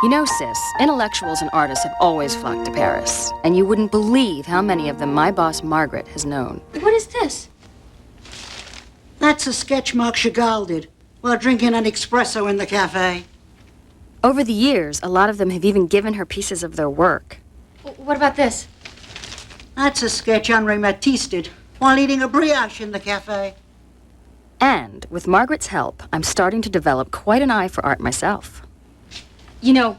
You know, sis, intellectuals and artists have always flocked to Paris. And you wouldn't believe how many of them my boss, Margaret, has known. What is this? That's a sketch Marc Chagall did while drinking an espresso in the cafe. Over the years, a lot of them have even given her pieces of their work. What about this? That's a sketch Henri Matisse did while eating a brioche in the cafe. And with Margaret's help, I'm starting to develop quite an eye for art myself. You know,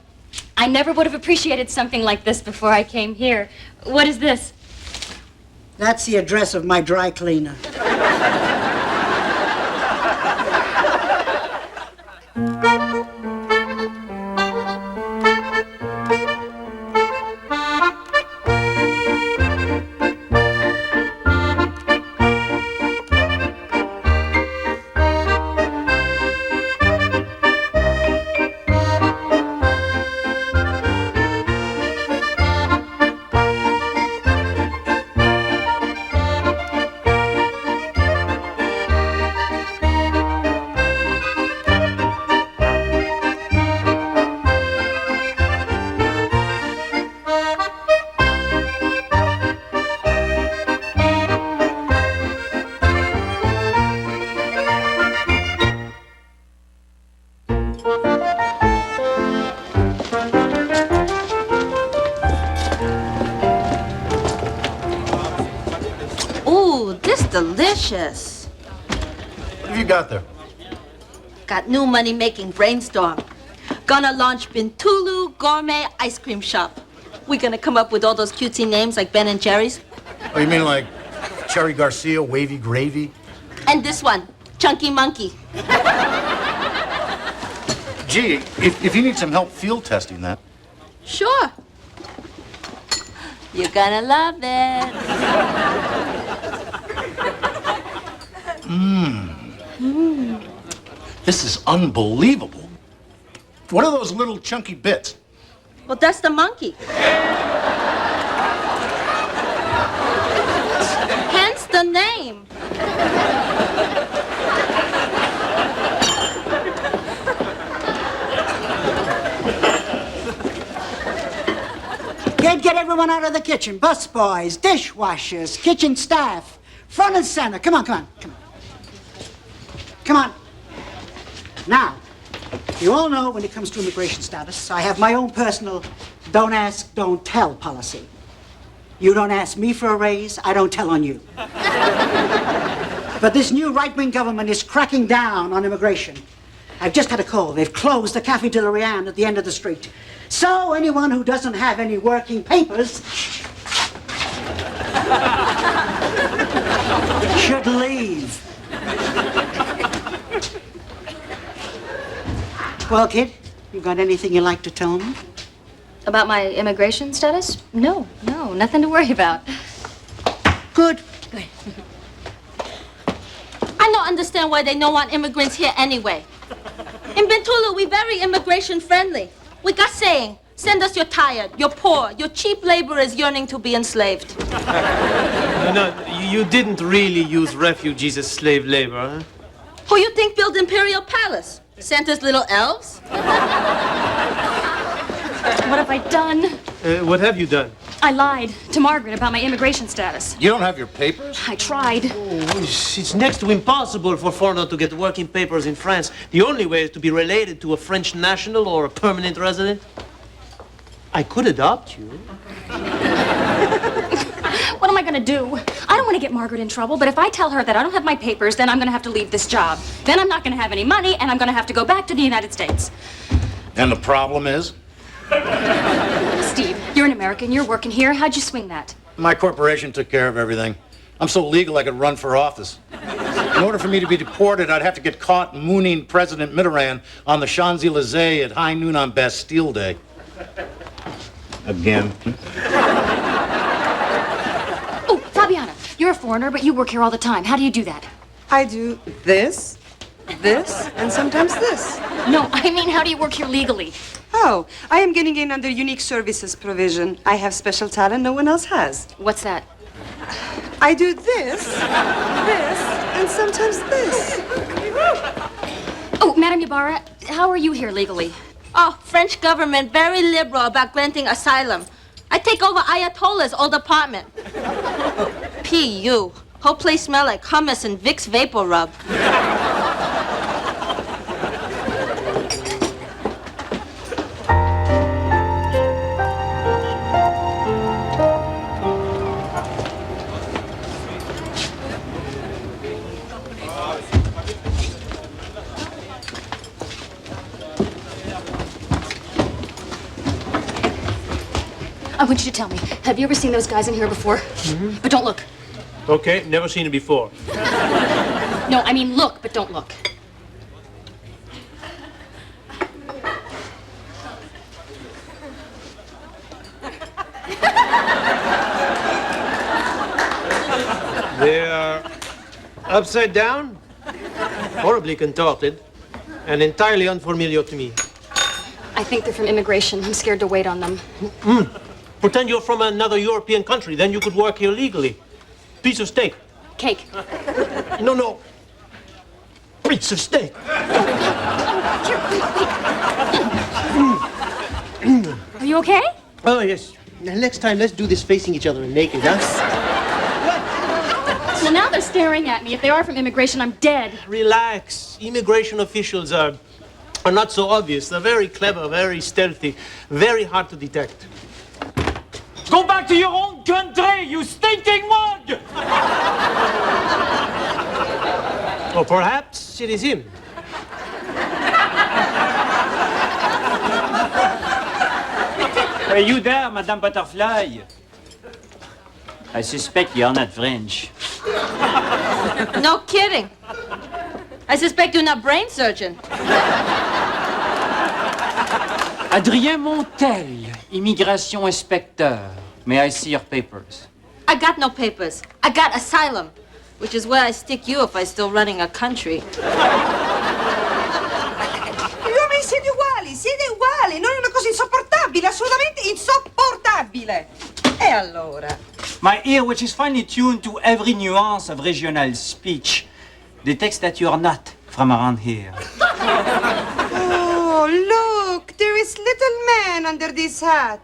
I never would have appreciated something like this before I came here. What is this? That's the address of my dry cleaner. Delicious. What have you got there? Got new money-making brainstorm. Gonna launch Bintulu Gourmet Ice Cream Shop. We gonna come up with all those cutesy names like Ben and Jerry's. Oh, you mean like Cherry Garcia, Wavy Gravy? And this one, Chunky Monkey. Gee, if you need some help field testing that. Sure. You're gonna love it. This is unbelievable. What are those little chunky bits? Well, that's the monkey. Hence the name. Get everyone out of the kitchen. Busboys, dishwashers, kitchen staff. Front and center. Come on, come on, come on. Come on. Now, you all know when it comes to immigration status, I have my own personal don't ask, don't tell policy. You don't ask me for a raise, I don't tell on you. But this new right-wing government is cracking down on immigration. I've just had a call. They've closed the Café de Lorient at the end of the street. So anyone who doesn't have any working papers should leave. Well, kid, you got anything you'd like to tell me? About my immigration status? No, nothing to worry about. Good. I don't understand why they don't want immigrants here anyway. In Bintulu, we very immigration friendly. We got saying, send us your tired, your poor, your cheap laborers yearning to be enslaved. No, you didn't really use refugees as slave labor, huh? Who you think built Imperial Palace? Santa's little elves? What have I done? What have you done? I lied to Margaret about my immigration status. You don't have your papers? I tried. Oh, it's next to impossible for foreigners to get working papers in France. The only way is to be related to a French national or a permanent resident. I could adopt you. What am I gonna do? I don't want to get Margaret in trouble, but if I tell her that I don't have my papers, then I'm gonna have to leave this job. Then I'm not gonna have any money, and I'm gonna have to go back to the United States. And the problem is? Steve, you're an American, you're working here. How'd you swing that? My corporation took care of everything. I'm so legal I could run for office. In order for me to be deported, I'd have to get caught mooning President Mitterrand on the Champs-Élysées at high noon on Bastille Day. Again. Oh, Fabiana, you're a foreigner, but you work here all the time. How do you do that? I do this, and sometimes this. No, I mean, how do you work here legally? Oh, I am getting in under unique services provision. I have special talent no one else has. What's that? I do this, and sometimes this. Oh, Madam Ybarra, how are you here legally? Oh, French government very liberal about granting asylum. I take over Ayatollah's old apartment. P.U. Whole place smell like hummus and Vicks Vapor Rub. I want you to tell me, have you ever seen those guys in here before? Mm-hmm. But don't look. Okay, never seen it before. No, I mean look, but don't look. They're upside down, horribly contorted, and entirely unfamiliar to me. I think they're from immigration. I'm scared to wait on them. Pretend you're from another European country, then you could work here legally. Piece of steak. Cake. No. Piece of steak. Are you okay? Oh, yes. Now, next time, let's do this facing each other and naked, huh? Well, now they're staring at me. If they are from immigration, I'm dead. Relax. Immigration officials are not so obvious. They're very clever, very stealthy, very hard to detect. Go back to your own country, you stinking mug! Or perhaps it is him. Hey, you there, Madame Butterfly? I suspect you're not French. No kidding. I suspect you're not brain surgeon. Adrien Montel, immigration inspecteur. May I see your papers? I got no papers. I got asylum, which is where I stick you if I'm still running a country. Gli uomini siete uguali, non è una cosa insopportabile, assolutamente insopportabile. E allora? My ear, which is finely tuned to every nuance of regional speech, detects that you are not from around here. Oh, look, there is little man under this hat.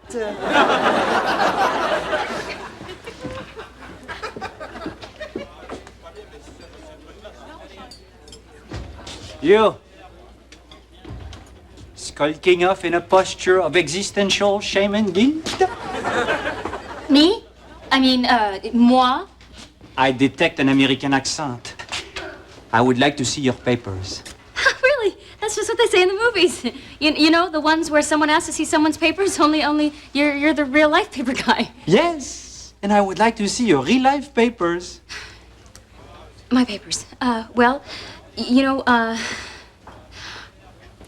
You, skulking off in a posture of existential shame and guilt? Me? I mean, moi? I detect an American accent. I would like to see your papers. Really? That's just what they say in the movies. You know, the ones where someone asks to see someone's papers, only you're the real life paper guy. Yes, and I would like to see your real-life papers. My papers. Well, you know,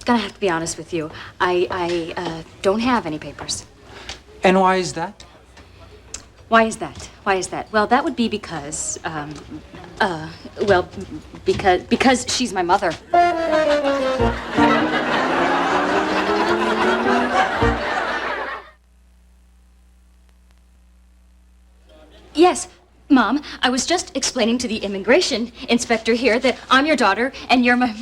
gonna have to be honest with you. I don't have any papers. And why is that? Why is that? Well, that would be because, because she's my mother. Yes, Mom, I was just explaining to the immigration inspector here that I'm your daughter and you're my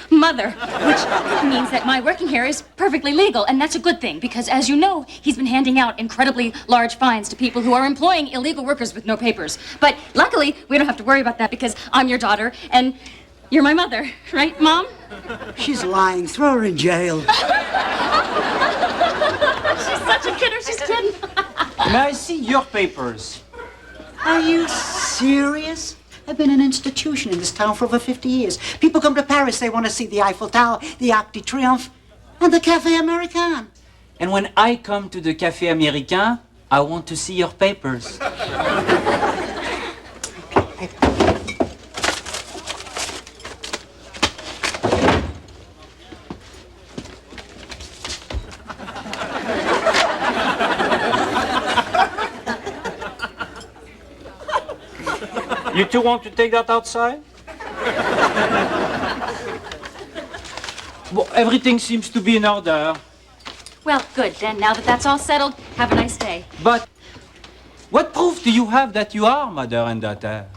mother, which means that my working here is perfectly legal, and that's a good thing because, as you know, he's been handing out incredibly large fines to people who are employing illegal workers with no papers. But luckily, we don't have to worry about that because I'm your daughter and you're my mother, right, Mom? She's lying. Throw her in jail. She's such a kidder, she's kidding. May I see your papers? Are you serious? I've been an institution in this town for over 50 years. People come to Paris, they want to see the Eiffel Tower, the Arc de Triomphe, and the Café Americain. And when I come to the Café Americain, I want to see your papers. You two want to take that outside? Well, everything seems to be in order. Well, good. Then, now that that's all settled, have a nice day. But what proof do you have that you are mother and daughter?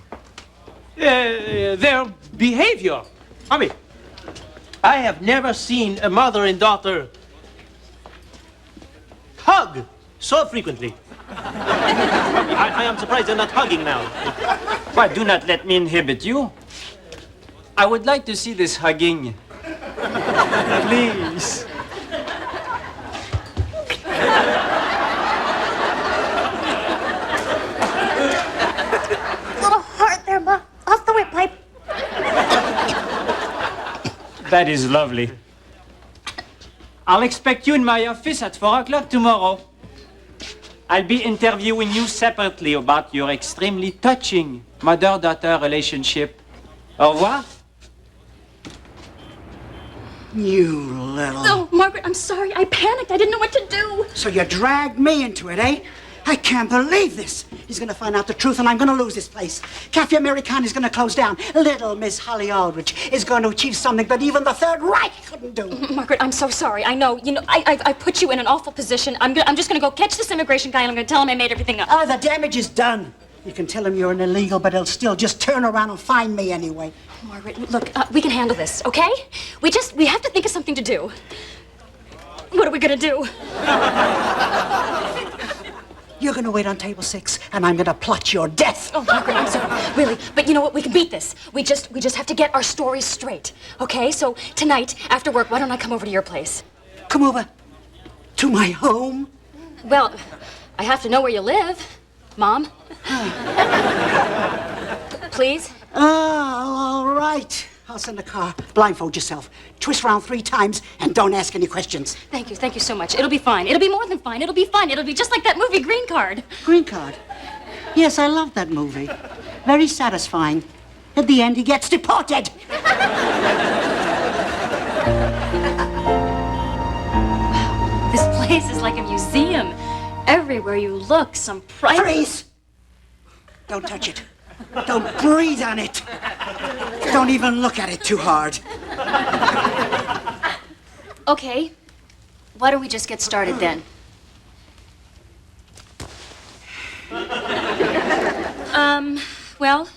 Their behavior. I mean, I have never seen a mother and daughter hug so frequently. I am surprised they're not hugging now. But do not let me inhibit you. I would like to see this hugging. Please. Little heart there, Ma. Off the windpipe. That is lovely. I'll expect you in my office at 4 o'clock tomorrow. I'll be interviewing you separately about your extremely touching mother-daughter relationship. Au revoir. You little... Oh, Margaret, I'm sorry. I panicked. I didn't know what to do. So you dragged me into it, eh? I can't believe this. He's going to find out the truth, and I'm going to lose this place. Café Americain is going to close down. Little Miss Holly Aldridge is going to achieve something that even the Third Reich couldn't do. Margaret, I'm so sorry. I know. You know, I put you in an awful position. I'm just going to go catch this immigration guy, and I'm going to tell him I made everything up. The damage is done. You can tell him you're an illegal, but he'll still just turn around and find me anyway. Margaret, look, we can handle this, okay? We have to think of something to do. What are we going to do? You're going to wait on table 6, and I'm going to plot your death. Oh, Margaret, I'm sorry. Really. But you know what? We can beat this. We just have to get our stories straight, okay? So tonight, after work, why don't I come over to your place? Come over to my home? Well, I have to know where you live, Mom. Please? Oh, all right. I'll send a car. Blindfold yourself. Twist round 3 times and don't ask any questions. Thank you so much. It'll be fine. It'll be more than fine. It'll be fun. It'll be just like that movie Green Card. Green Card? Yes, I love that movie. Very satisfying. At the end, he gets deported. This place is like a museum. Everywhere you look, some private... Freeze! Don't touch it. Don't breathe on it. Don't even look at it too hard. Okay. Why don't we just get started then? Well,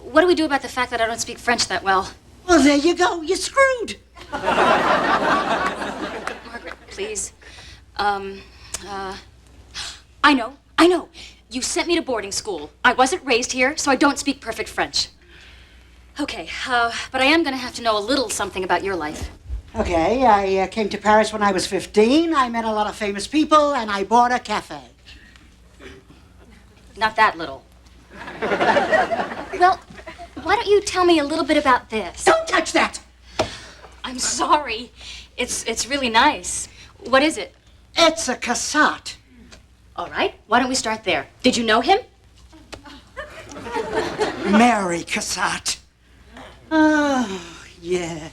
what do we do about the fact that I don't speak French that well? Well, there you go. You're screwed. Margaret, please. I know. You sent me to boarding school. I wasn't raised here, so I don't speak perfect French. Okay, but I am going to have to know a little something about your life. Okay, I came to Paris when I was 15. I met a lot of famous people, and I bought a cafe. Not that little. Well, why don't you tell me a little bit about this? Don't touch that! I'm sorry. It's really nice. What is it? It's a cassette. All right, why don't we start there? Did you know him? Mary Cassat. Oh, yeah.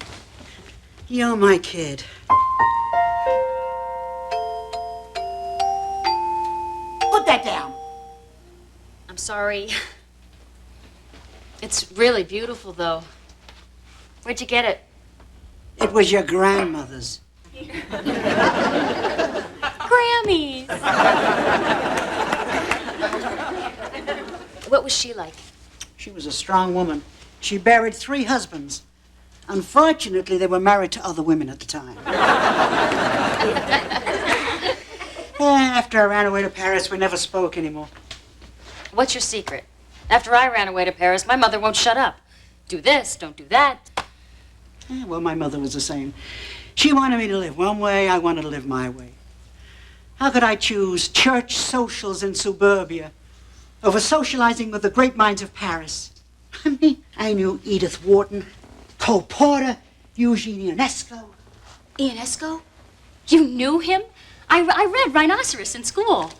You're my kid. Put that down. I'm sorry. It's really beautiful, though. Where'd you get it? It was your grandmother's. Grammys! What was she like? She was a strong woman. She buried 3 husbands. Unfortunately, they were married to other women at the time. After I ran away to Paris, we never spoke anymore. What's your secret? After I ran away to Paris, my mother won't shut up. Do this, don't do that. Well, my mother was the same. She wanted me to live one way, I wanted to live my way. How could I choose church socials in suburbia over socializing with the great minds of Paris? I mean, I knew Edith Wharton, Cole Porter, Eugene Ionesco. Ionesco? You knew him? I read Rhinoceros in school.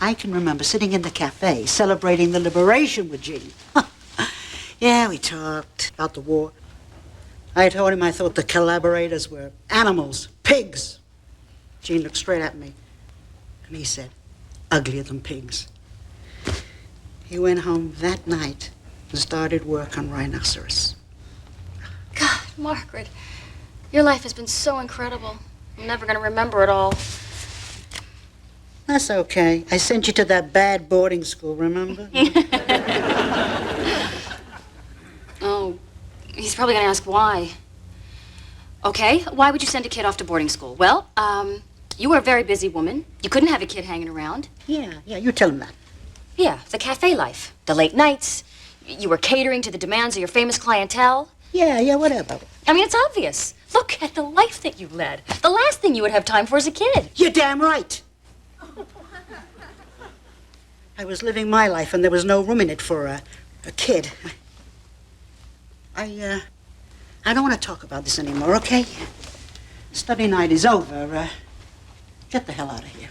I can remember sitting in the cafe celebrating the liberation with Gene. Yeah, we talked about the war. I told him I thought the collaborators were animals, pigs. Gene looked straight at me, and he said, uglier than pigs. He went home that night and started work on Rhinoceros. God, Margaret, your life has been so incredible. I'm never going to remember it all. That's okay. I sent you to that bad boarding school, remember? Oh, he's probably going to ask why. Okay, why would you send a kid off to boarding school? Well, You were a very busy woman. You couldn't have a kid hanging around. Yeah, you tell him that. Yeah, the cafe life. The late nights. You were catering to the demands of your famous clientele. Yeah, whatever. I mean, it's obvious. Look at the life that you led. The last thing you would have time for is a kid. You're damn right. I was living my life and there was no room in it for a kid. I don't want to talk about this anymore, okay? Study night is over. Get the hell out of here.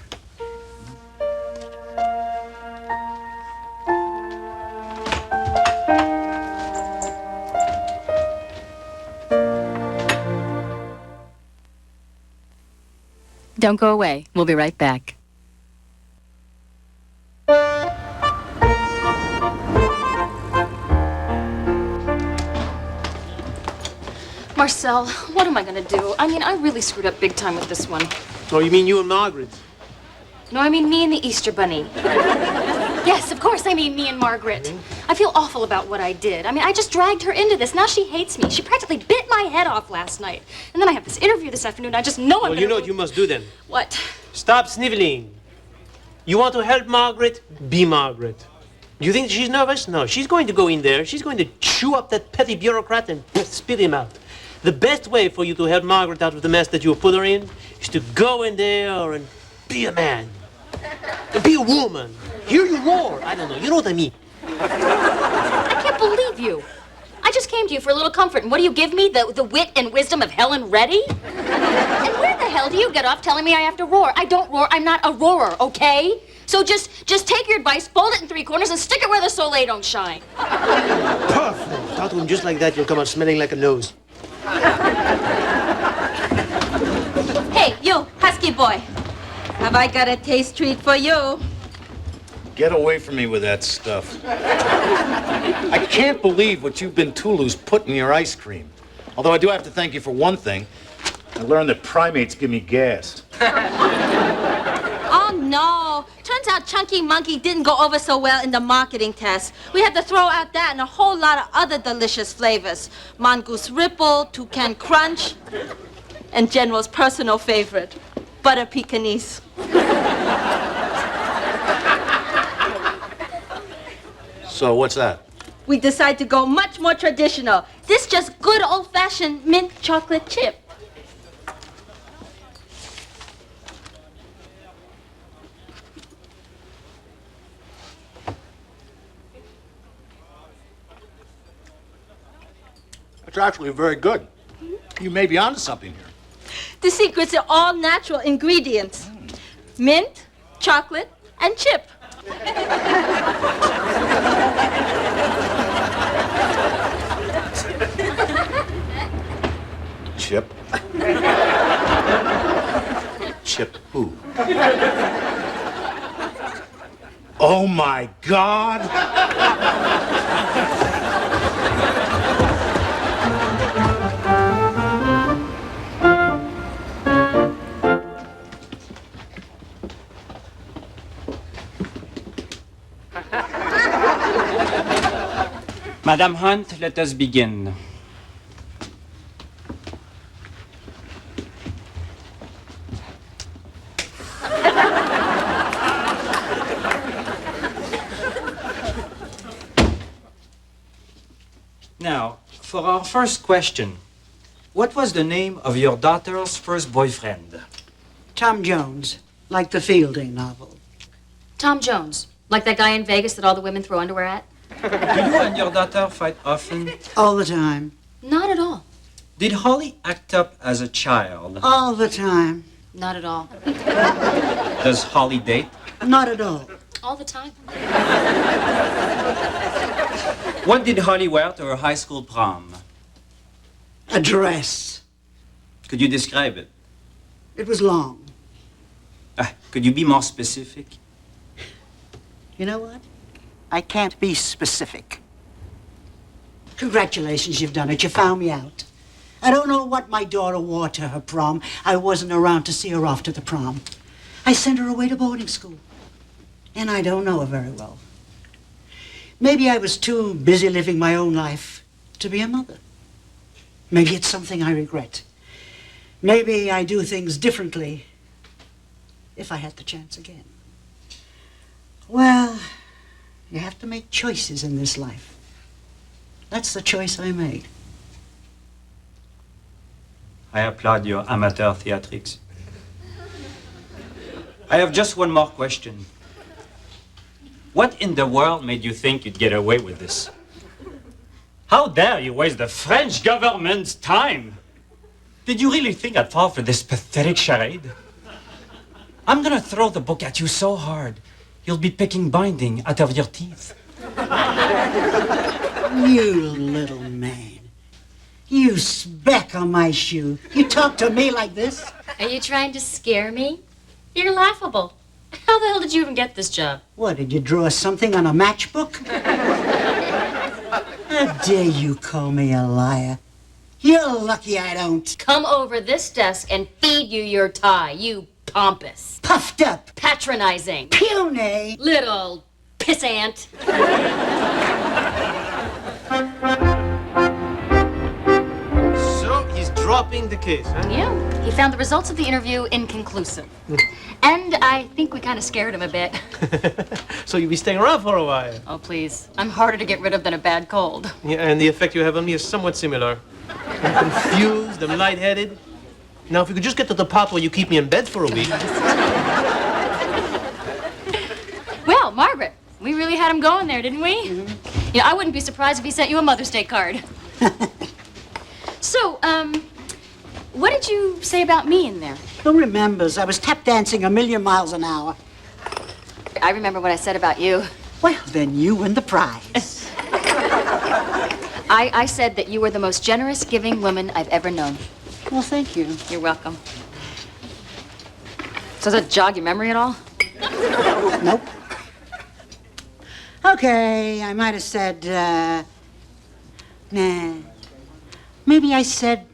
Don't go away. We'll be right back. Marcel, what am I gonna do? I mean, I really screwed up big time with this one. Oh, you mean you and Margaret? No, I mean me and the Easter Bunny. Yes, of course I mean me and Margaret. I feel awful about what I did. I mean, I just dragged her into this. Now she hates me. She practically bit my head off last night. And then I have this interview this afternoon. I just know I'm Well, you know what you must do then? What? Stop sniveling. You want to help Margaret? Be Margaret. Do you think she's nervous? No, she's going to go in there. She's going to chew up that petty bureaucrat and spit him out. The best way for you to help Margaret out of the mess that you put her in is to go in there and be a man. Be a woman. Hear you roar. I don't know. You know what I mean. I can't believe you. I just came to you for a little comfort, and what do you give me? The wit and wisdom of Helen Reddy? And where the hell do you get off telling me I have to roar? I don't roar. I'm not a roarer, okay? So just take your advice, fold it in 3 corners, and stick it where the soleil don't shine. Perfect. Talk to him just like that. You'll come out smelling like a nose. Hey, you, husky boy. Have I got a taste treat for you? Get away from me with that stuff. I can't believe what you've been Toulouse put in your ice cream. Although I do have to thank you for one thing. I learned that primates give me gas. Oh, no. Turns out Chunky Monkey didn't go over so well in the marketing test. We had to throw out that and a whole lot of other delicious flavors. Mongoose Ripple, Toucan Crunch, and General's personal favorite, Butter Pekingese. So what's that? We decided to go much more traditional. This just good old-fashioned mint chocolate chip. It's actually very good. You may be onto something here. The secret's are all natural ingredients. Mint, chocolate, and chip. Chip? Chip who? Oh my God! Madame Hunt, let us begin. Now, for our first question, what was the name of your daughter's first boyfriend? Tom Jones, like the Fielding novel. Tom Jones, like that guy in Vegas that all the women throw underwear at? Do you and your daughter fight often? All the time. Not at all. Did Holly act up as a child? All the time. Not at all. Does Holly date? Not at all. All the time. What did Holly wear to her high school prom? A dress. Could you describe it? It was long. Could you be more specific? You know what? I can't be specific. Congratulations, you've done it. You found me out. I don't know what my daughter wore to her prom. I wasn't around to see her off to the prom. I sent her away to boarding school. And I don't know her very well. Maybe I was too busy living my own life to be a mother. Maybe it's something I regret. Maybe I do things differently if I had the chance again. Well, you have to make choices in this life. That's the choice I made. I applaud your amateur theatrics. I have just one more question. What in the world made you think you'd get away with this? How dare you waste the French government's time? Did you really think I'd fall for this pathetic charade? I'm gonna throw the book at you so hard, you'll be picking binding out of your teeth. You little man. You speck on my shoe. You talk to me like this? Are you trying to scare me? You're laughable. How the hell did you even get this job? What, did you draw something on a matchbook? How dare you call me a liar? You're lucky I don't. Come over this desk and feed you your tie, you pompous, Puffed up, patronizing, puny. little pissant. So he's dropping the case, huh? Yeah, he found the results of the interview inconclusive. And I think we kind of scared him a bit. So you'll be staying around for a while. Oh, please. I'm harder to get rid of than a bad cold. Yeah, and the effect you have on me is somewhat similar. I'm confused, I'm lightheaded. Now, if you could just get to the part where you keep me in bed for a week. Well, Margaret, we really had him going there, didn't we? Mm-hmm. You know, I wouldn't be surprised if he sent you a Mother's Day card. So, what did you say about me in there? Who remembers? I was tap dancing 1,000,000 miles an hour. I remember what I said about you. Well, then you win the prize. I said that you were the most generous, giving woman I've ever known. Well, thank you. You're welcome. So does that jog your memory at all? Nope. Okay, I might have said, nah. Maybe I said,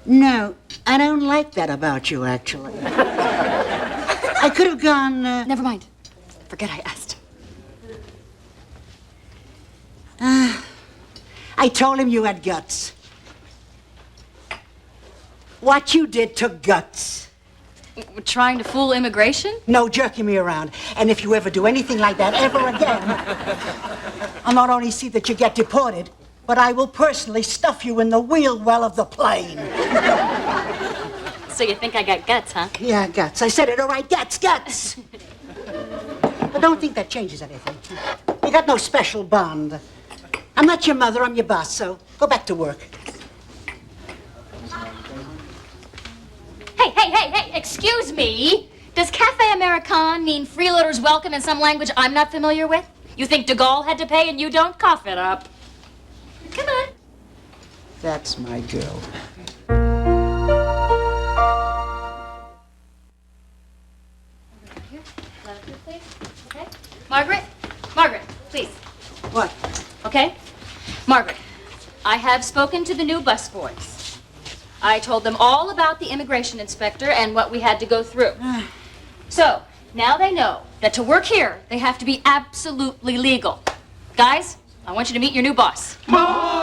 no, I don't like that about you, actually. I could have gone, Never mind. Forget I asked. I told him you had guts. What you did took guts. Trying to fool immigration? No jerking me around. And if you ever do anything like that ever again, I'll not only see that you get deported, but I will personally stuff you in the wheel well of the plane. So you think I got guts, huh? Yeah, guts. I said it all right. Guts. But don't think that changes anything. You got no special bond. I'm not your mother, I'm your boss, so go back to work. Hey, excuse me. Does Café Americain mean freeloaders welcome in some language I'm not familiar with? You think de Gaulle had to pay and you don't? Cough it up. Come on. That's my girl. Okay. Margaret, please. What? Okay? Margaret, I have spoken to the new busboys. I told them all about the immigration inspector and what we had to go through. So, now they know that to work here, they have to be absolutely legal. Guys, I want you to meet your new boss. Mom!